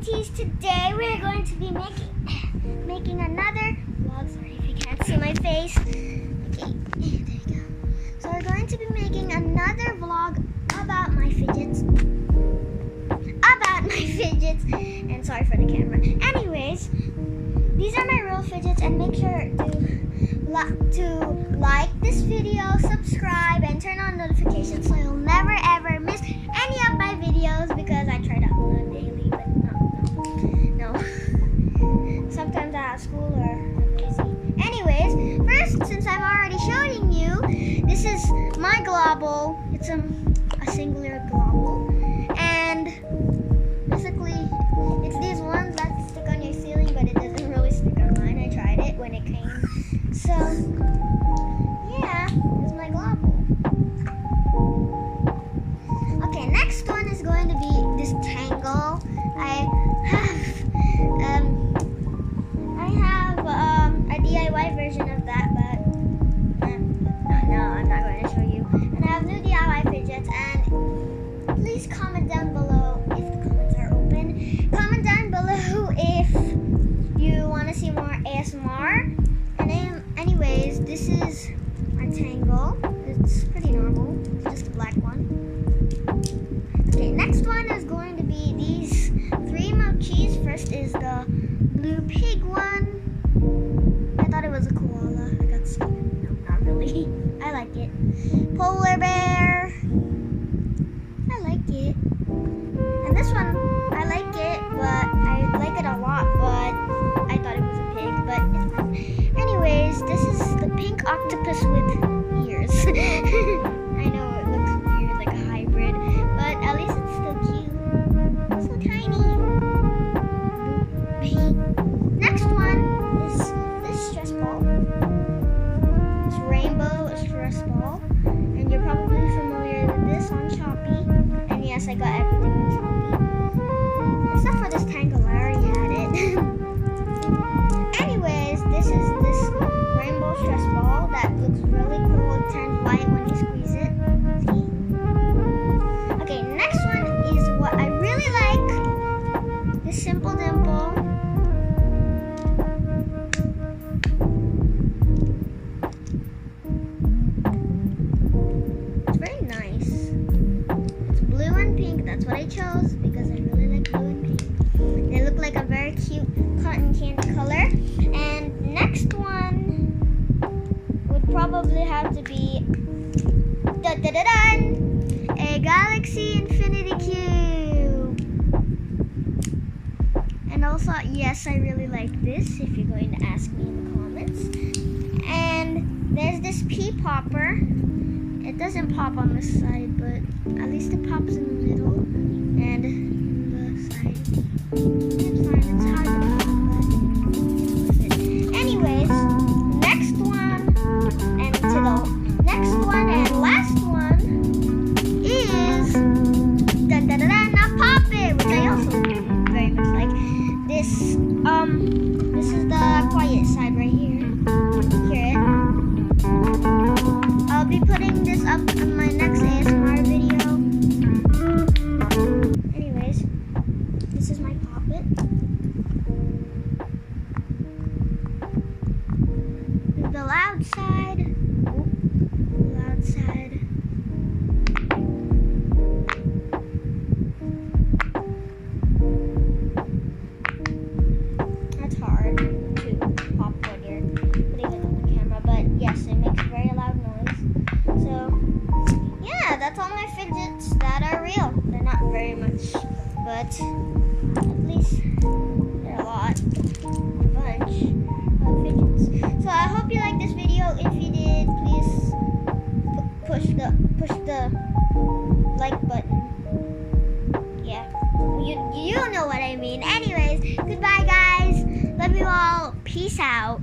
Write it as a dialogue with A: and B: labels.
A: Tease. Today we're going to be making another vlog. Sorry if you can't see my face. Okay, there you go. So we're going to be making another vlog about my fidgets. And sorry for the camera. Anyways, these are my real fidgets, and make sure to like this video, subscribe, and turn on notifications so you'll never ever miss any of my videos, because I try to upload daily, but no. Sometimes I have school or I'm lazy. Anyways, first, since I'm already showing you, this is my globble. It's a singular globble, and basically it's these ones that stick on your ceiling, but it doesn't really stick on mine. I tried it when it came. So yeah, it's my globble. Okay, next one is going to be this tangle. I have a DIY version of that, but no, I'm not going to show you. And I have new DIY fidgets, and please comment down below if the comments are open. Comment down below if you want to see more ASMR. And anyways, this is our tangle. It's pretty normal. It's just a black one. Okay, next one is going to be these 3 mochis. First is the blue pig one. I thought it was a koala. I got scared. No, not really. I like it. Polar bear. I like it. And this one, I like it, but I like it a lot, but I thought it was a pig, but it's fine. Anyways, this is the pink octopus with ears. I know it looks weird, like a hybrid, but at least it's still cute. It's so tiny. Next one is this stress ball. It's rainbow stress ball, and you're probably familiar with this on Shopee. And yes, I got everything on Shopee. Except for this tangle, I already had it. Anyways, this is this rainbow stress ball that looks really cool. It turns white when you squeeze it. See? Okay, next one is what I really like. This simple dimple. It's very nice. It's blue and pink. That's what I chose because I really like blue and pink. They look like a very cute cotton candy color. And next one would probably have to be a Galaxy Infinity Cube. And also, yes, I really like this, if you're going to ask me in the comments. And there's this pea popper. It doesn't pop on the side, but at least it pops in the middle and the side. It's fine, it's hard to pop, but it's anyways, next one and last one is a puppet, which I also very much like. This is the quiet side right here. Hear it? I'll be putting this up in my next ASMR video. Anyways, this is my puppet. The loud side. Loud side. That's hard to pop when you're putting it on the camera, but yes, it makes a very loud noise. So yeah, that's all my fidgets that are real. They're not very much, but at least they're a lot. A bunch of fidgets. So I hope you liked this video. If you did, please push the like button. Yeah, you know what I mean. Anyways, goodbye guys. Love you all. Peace out.